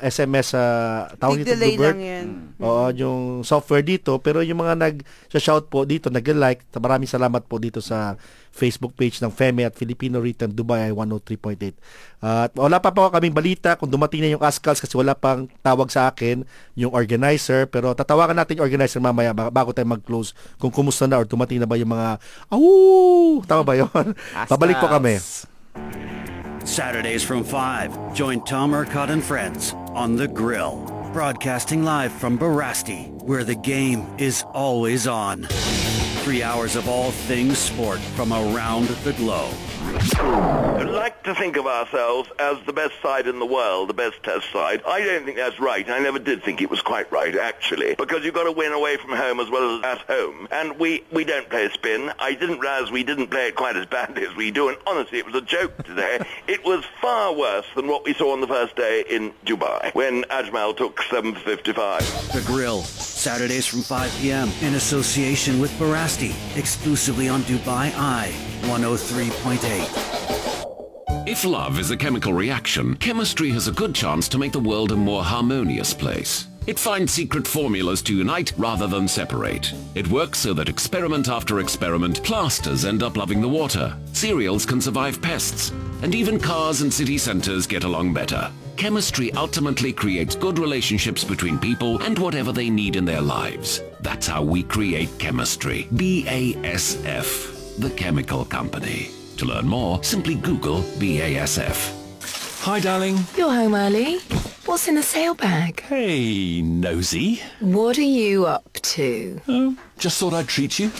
SMS tawag dito Bluebird. Oo, yung software dito, pero yung mga nag-shout po dito, nag-like, maraming salamat po dito sa Facebook page ng FEME at Filipino Written Dubai 103.8. At wala pa po kaming balita kung dumating na yung ASCALS kasi wala pang tawag sa akin yung organizer, pero tatawagan natin yung organizer mamaya bago tayo mag-close kung kumusta na or dumating na ba yung mga tama ba yun? Pabalik po kami. Saturdays from 5, join Tom Urquhart and friends on The Grill, broadcasting live from Barasti, where the game is always on. 3 hours of all things sport from around the globe. I'd like to think of ourselves as the best side in the world, the best test side. I don't think that's right. I never did think it was quite right, actually, because you've got to win away from home as well as at home. And we don't play spin. I didn't realize we didn't play it quite as badly as we do, and honestly, it was a joke today. It was far worse than what we saw on the first day in Dubai, when Ajmal took 7 for 55. The Grill, Saturdays from 5 p.m. in association with Barasti, exclusively on Dubai Eye 103.8. If love is a chemical reaction, chemistry has a good chance to make the world a more harmonious place. It finds secret formulas to unite rather than separate. It works so that experiment after experiment, plasters end up loving the water, cereals can survive pests, and even cars and city centers get along better. Chemistry ultimately creates good relationships between people and whatever they need in their lives. That's how we create chemistry. BASF, the chemical company. To learn more, simply Google BASF. Hi, darling. You're home early. What's in the sale bag? Hey, nosy. What are you up to? Just thought I'd treat you.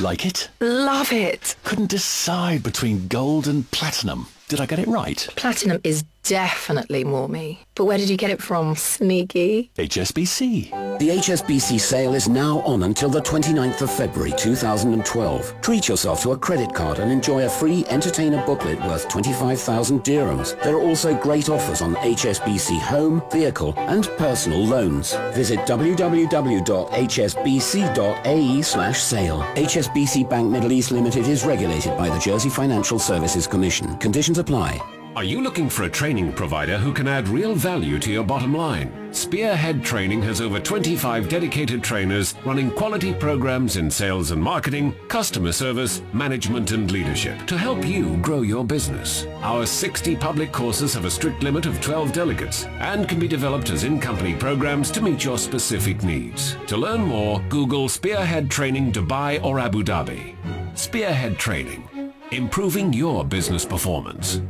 Like it? Love it. Couldn't decide between gold and platinum. Did I get it right? Platinum is definitely more me. But where did you get it from, sneaky? HSBC. The HSBC sale is now on until the 29th of February 2012. Treat yourself to a credit card and enjoy a free entertainer booklet worth 25,000 dirhams. There are also great offers on HSBC home, vehicle and personal loans. Visit www.hsbc.ae/sale. HSBC Bank Middle East Limited is regulated by the Jersey Financial Services Commission. Conditions apply. Are you looking for a training provider who can add real value to your bottom line? Spearhead Training has over 25 dedicated trainers running quality programs in sales and marketing, customer service, management and leadership to help you grow your business. Our 60 public courses have a strict limit of 12 delegates and can be developed as in-company programs to meet your specific needs. To learn more, Google Spearhead Training Dubai or Abu Dhabi. Spearhead Training, improving your business performance.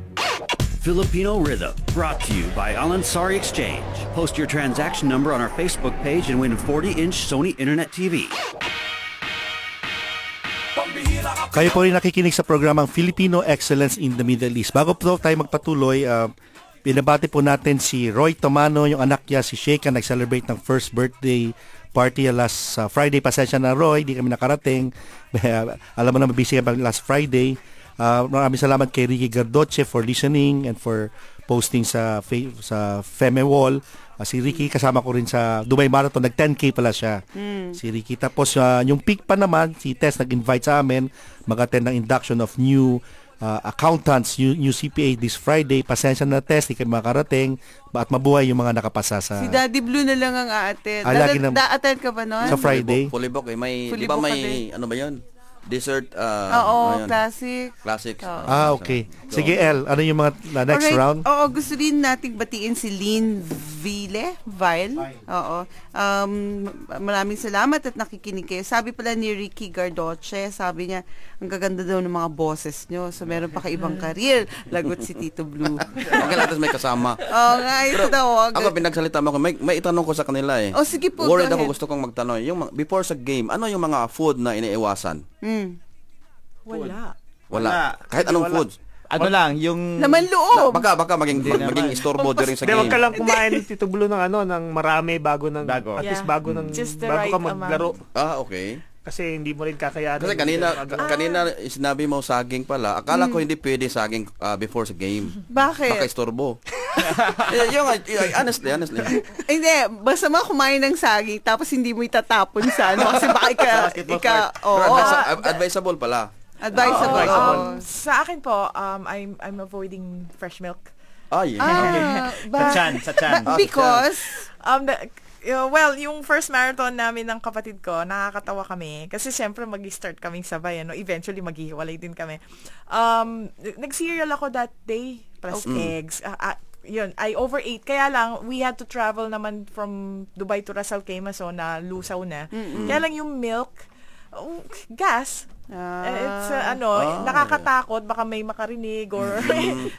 Filipino Rhythm, brought to you by Al Ansari Exchange. Post your transaction number on our Facebook page and win a 40-inch Sony Internet TV. Kayo po rin nakikinig sa programang Filipino Excellence in the Middle East. Bago po tayo magpatuloy, binabati po natin si Roy Tomano, yung anak niya si Sheikha, nag-celebrate ng first birthday party last Friday. Pasensya na Roy, di kami nakarating. Alam mo na mabisi ka last Friday. Maraming salamat kay Ricky Gardoche for listening and for posting sa Feme Wall. Si Ricky kasama ko rin sa Dubai Marathon, nag 10K pala siya. Si Ricky. Tapos yung peak pa naman, si Tess nag-invite sa amin mag-attend ng induction of new accountants, new CPA this Friday. Pasensya na Tess, di kayo makarating at mabuhay yung mga nakapasa sa... Si Daddy Blue na lang ang a-attend. Da-attend ka ba nun? Sa Friday? Fully book eh. Di ba may, ano ba yun? Dessert, classic. Okay. Sige, El, ano yung mga next round? Oo, gusto rin nating batiin si Lynn Vile. Oo. Maraming salamat at nakikinig kayo. Sabi pala ni Ricky Gardoche, sabi niya, ang gaganda daw ng mga boses nyo. So, meron pa kaibang career. Lagot si Tito Blue. Okay lang, may kasama. Oo nga, ito daw. Ako, pinagsalita mo ko, may itanong ko sa kanila eh. Sige po, worried ako, gusto kong magtanong. Before sa game, ano yung mga food na iniiwasan? Wala. Kahit anong food. Ano lang, yung... Laman loob. Baka maging istorbo during sa game. Huwag ka lang kumain ng Tito Blue ng marami bago ng... At least bago ka maglaro. Okay. Kasi hindi mo rin kakayanan. Kasi kanina sinabi mo saging pala. Akala ko hindi pwede saging before sa game. Bakit? Baka istorbo. Honestly. Hindi, basta mga kumain ng saging tapos hindi mo itatapon sa ano. Kasi baka advisable pala. Advisable. Sa akin po, I'm avoiding fresh milk. Sa chan. Because well, yung first marathon namin ng kapatid ko, nakakatawa kami. Kasi syempre mag-start kaming sabay. Eventually, maghihiwalay din kami. Nag-cereal ako that day. Plus eggs. Yun, I overate. Kaya lang, we had to travel naman from Dubai to Ras Al Khaimah, so na lusaw na. Kaya lang yung milk, gas. It's nakakatakot, baka may makarinig or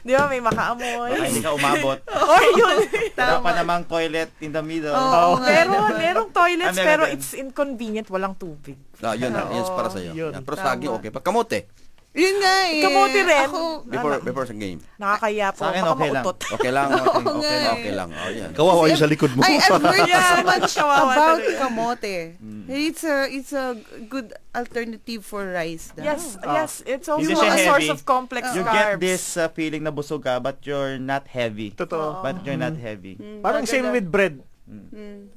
di ba, may makaamoy. Baka hindi ka umabot. Or yun. Wala pa namang toilet in the middle. Pero merong toilets, pero it's inconvenient, walang tubig. Yun para sa'yo. Pero saging okay. Pagkamote. Yun nga eh. Kamote rin. Before sa game. Nakakaya po. Sa akin okay lang. Okay lang. Yan. Kawawa yung sa likod mo. I've heard so much about kamote. It's a good alternative for rice. Yes. It's also a source of complex you carbs. get this feeling na busog ka, but you're not heavy. Totoo. But you're not heavy. Parang same with bread.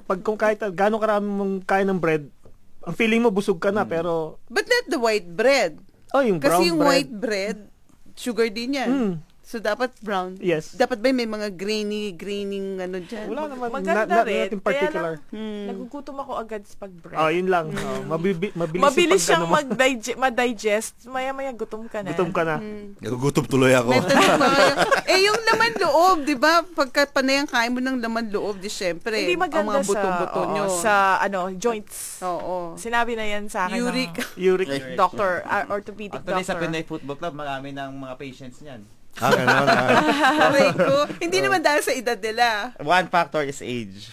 Pag kung kahit gano'ng karami mong kain ng bread, ang feeling mo busog ka na, pero... But not the white bread. Yung brown bread. Kasi yung white bread, sugar din yan. So, dapat brown. Yes. Dapat ba may mga graining ano dyan? Wala naman. Maganda rin. Not in particular. Nagugutom ako agad sa pag-bread. Yun lang. Mabilis siyang ma-digest. Maya-maya gutom ka na. Nagugutom tuloy ako. Yung laman loob, di ba? Pagka panayang kain mo ng laman loob, di syempre. Hindi maganda ang mga buto-buto nyo. Sa joints. Oo. Sinabi na yan sa akin. Uric. Doctor, orthopedic doctor. Actually, sa Pinoy Football Club, marami ng mga patients niyan. Ganun. Hindi naman dahil sa edad nila. One factor is age.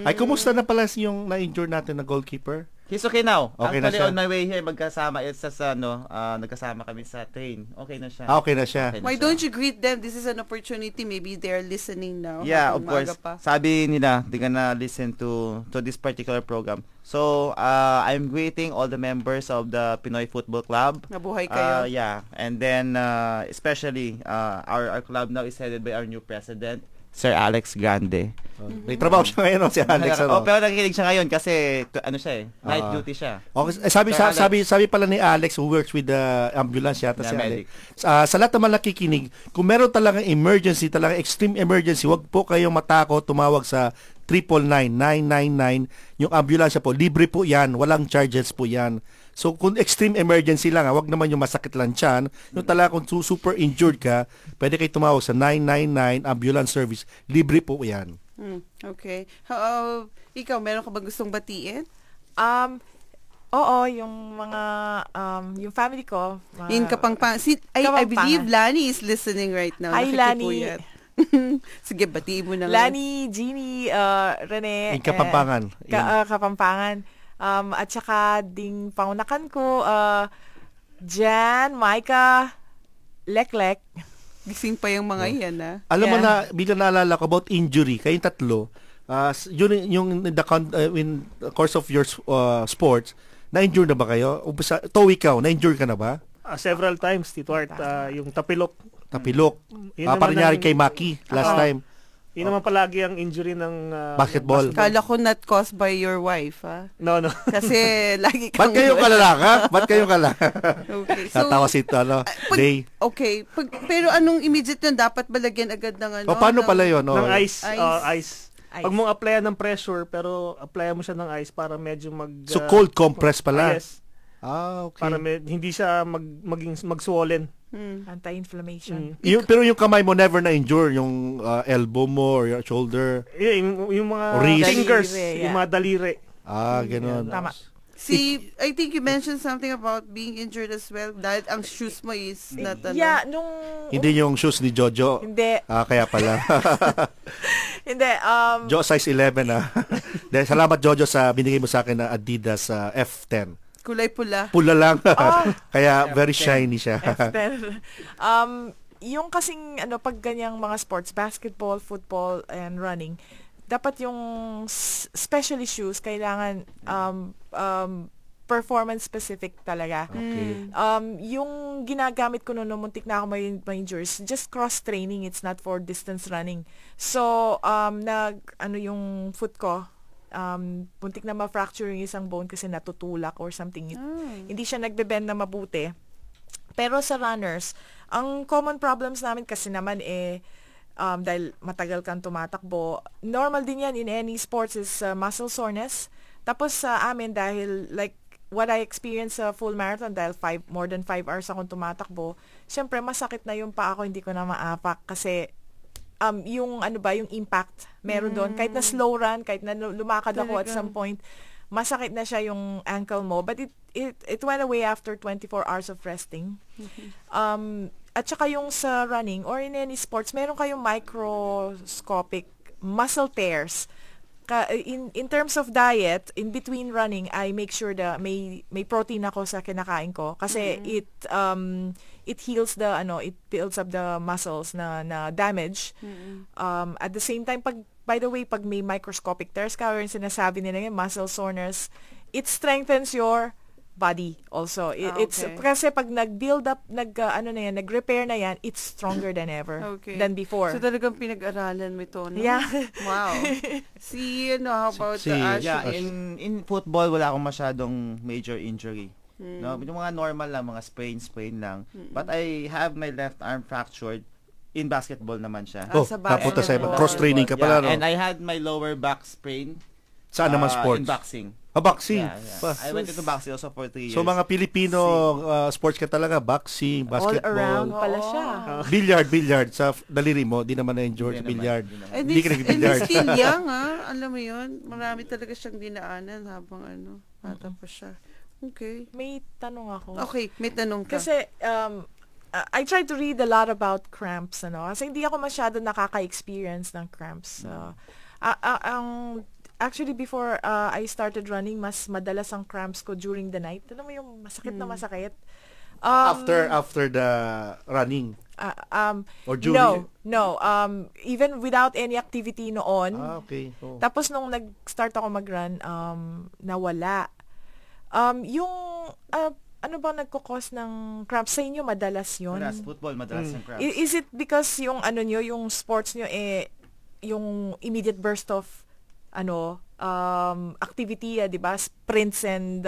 Ay, kumusta na pala yung na-injure natin na goalkeeper? He's okay now. Okay actually, na siya. on my way here, nagkasama kami sa train. Okay na siya. Okay na siya. Why don't you greet them? This is an opportunity. Maybe they're listening now. Yeah, of course. Sabi nila, they're gonna listen to this particular program. So, I'm greeting all the members of the Pinoy Football Club. Nabuhay kayo. And then, especially, our club now is headed by our new president, Sir Alex Grande. May trabaho siya ngayon, si Alex. Pero nakikinig siya ngayon kasi night duty siya. Okay, sabi pala ni Alex, who works with the ambulance yata si Alex. Sa lahat naman nakikinig, kung meron talagang emergency, talagang extreme emergency, wag po kayong matakot, tumawag sa 999. Yung ambulansya po, libre po yan, walang charges po yan. So, kung extreme emergency lang, wag naman yung masakit lang tiyan. Yung talaga kung super injured ka, pwede kayo tumawag sa 999 ambulance service. Libre po yan. Okay. Ikaw, meron ka ba gustong batiin? Oo, yung mga, yung family ko. In Kapampangan. I believe Lani is listening right now. Hi, Lani. Sige, batiin mo na. Lani, Jeannie, Rene. In Kapampangan. Kapampangan. At saka ding pangunakan ko, Jan, Micah, Leklek. Gising pa yung mga yan, ha? Alam mo na, bilang naalala ko about injury, kayong tatlo, yung in the course of your sports, na-injure na ba kayo? Ikaw, na-injure ka na ba? Several times, Tito Art. Yung tapilok. Parinyari kay Maki last time. Yun naman palagi ang injury ng basketball. Kala ko not caused by your wife, ha? No. Kasi lagi kang... Ba't kayo kalala, ha? Okay. So, tatawa si Day. Okay. Pero anong immediate yun? Dapat balagyan agad ng paano pala yun? Ng ice. Pag mong applyan ng pressure, pero applyan mo siya ng ice para medyo so cold compress pala? Yes. Okay. Para hindi siya mag-swollen. Anti-inflammation. Pero yung kamay mo never na-injure, yung elbow mo or your shoulder? Yung mga wrist. fingers, yung mga daliri. Ganun. Tama. I think you mentioned something about being injured as well. Dahil ang shoes mo is not Hindi yung shoes ni Jojo. Hindi. Kaya pala. Hindi. Jo, size 11, Salamat, Jojo, sa binigay mo sa akin na Adidas F10. Kulay pula. Pula lang. Kaya very shiny siya. Yung kasing pag ganyang mga sports, basketball, football, and running, dapat yung specialty shoes kailangan performance specific talaga. Okay. Yung ginagamit ko noon muntik na ako may injuries, just cross training, it's not for distance running. So yung foot ko, puntik na ma-fracture yung isang bone kasi natutulak or something. Hindi siya nagbe-bend na mabuti. Pero sa runners, ang common problems namin kasi naman dahil matagal kang tumatakbo. Normal din yan in any sports is muscle soreness. Tapos sa amin dahil like what I experienced sa full marathon dahil more than 5 hours akong tumatakbo, syempre masakit na yung paa ko, hindi ko na maapak kasi yung yung impact meron doon. Kahit na slow run, kahit na lumakad ako at some point, masakit na siya yung ankle mo. But it went away after 24 hours of resting. At saka yung sa running or in any sports, meron kayong microscopic muscle tears. In terms of diet, in between running, I make sure that may protein ako sa kinakain ko kasi it heals it builds up the muscles na damage. At the same time, by the way, pag may microscopic tears ka or yung sinasabi nila yung muscle soreness, it strengthens your body also. It's kasi pag nag-build up, nag-repair na yan, it's stronger than ever than before. So talagang pinag-aralan mo ito, no? Yeah. Wow. How about Ash? Yeah, in football wala akong masyadong major injury. No, yung mga normal lang, mga sprain lang. But I have my left arm fractured. In basketball naman siya. Napunta sa cross-training ka pala, no? And I had my lower back sprain. Saan naman sports? In boxing. Boxing. Yeah. I went into boxing also for 3 years. So mga Pilipino sports ka talaga, boxing, basketball. All around pala siya. Billiard sa daliri mo, di naman na-enjoy sa billiard. Hindi ka nag-billiard. And still young, alam mo yun, marami talaga siyang dinaanan habang bata pa siya. Okay. May tanong ako. Okay, may tanong ka. Kasi I tried to read a lot about cramps, kasi hindi ako masyado nakaka-experience ng cramps. Actually, before I started running, mas madalas ang cramps ko during the night. Alam mo yung masakit na masakit. After the running? Or during? No. Even without any activity noon. Okay. Oh. Tapos nung nag-start ako mag-run, nawala. Ano bang nagko-cause ng cramps sa inyo? Madalas yun? Madalas football, madalas yung cramps. Is it because yung yung sports nyo yung immediate burst of activity, di ba? Sprints and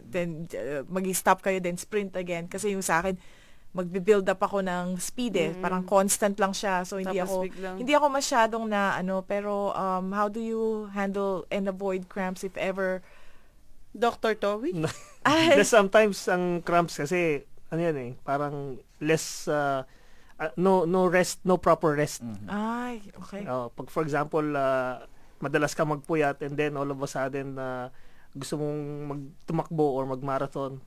then mag-stop kayo then sprint again. Kasi yung sa akin, magbi-build up ako ng speed parang constant lang siya. So hindi ako masyadong pero how do you handle and avoid cramps if ever? Dr. Toby? Sometimes ang cramps kasi parang less no rest, no proper rest. Ay, okay. Pag for example, madalas ka magpuyat and then all of a sudden gusto mong magtumakbo or magmarathon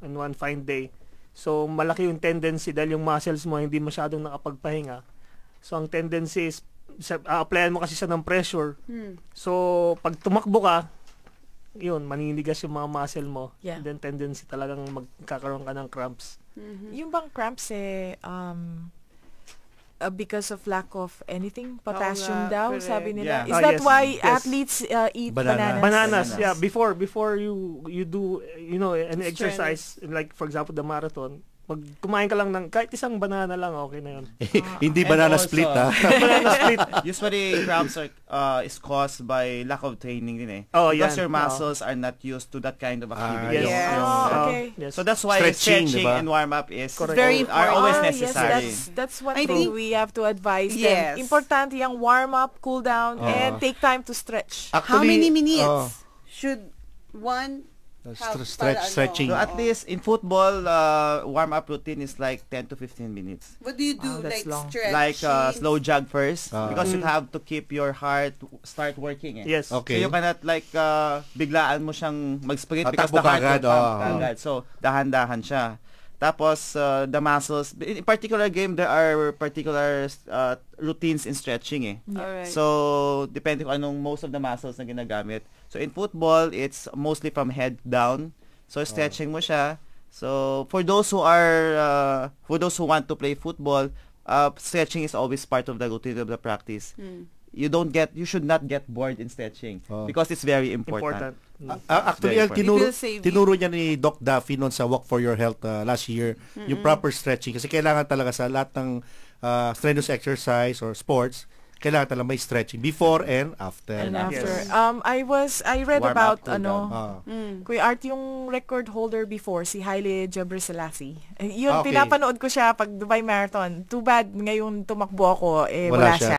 in one fine day. So malaki yung tendency dahil yung muscles mo hindi masyadong nakapagpahinga. So ang tendency is applyan mo kasi siya ng pressure. So pag tumakbo ka, yun, maninigas yung mga muscle mo. Yeah. And then tendency talagang magkakaroon ka ng cramps. Yung bang cramps because of lack of anything, potassium daw, sabi nila. Is that why athletes eat bananas? Bananas, yeah. Before you do an exercise, like for example the marathon, kumain ka lang ng kahit isang banana lang, okay na yun. Hindi banana also, split, ha? Banana split. Usually, cramps is caused by lack of training din because your muscles are not used to that kind of activity. Okay. So that's why stretching and warm-up is very are always necessary. Yes, that's one thing we have to advise them. Importante yung warm-up, cool down, and take time to stretch. Actually, how many minutes should one stretching? So at least in football, warm-up routine is like 10 to 15 minutes. What do you do? Like stretching? Like slow jog first because you have to keep your heart start working. Yes. Okay. So you cannot like biglaan mo siyang mag-sprint because the heart will pump agad. So dahan-dahan siya. Tapos the muscles, in particular game, there are particular routines in stretching. Alright. So depending on anong most of the muscles na ginagamit. So in football, it's mostly from head down. So stretching mo siya. So for those who want to play football, stretching is always part of the routine of the practice. You should not get bored in stretching because it's very important. Actually, tinuro niya ni Doc Duffy noon sa Walk for Your Health last year, yung proper stretching kasi kailangan talaga sa lahat ng strenuous exercise or sports, kailangan talaga may stretching before and after. And after. Yes. I read Warm about up to Kuya Art, yung record holder before, si Haile Gebrselassie. Yun, Okay. pinapanood ko siya pag Dubai Marathon. Too bad, ngayon tumakbo ako, Wala wala siya.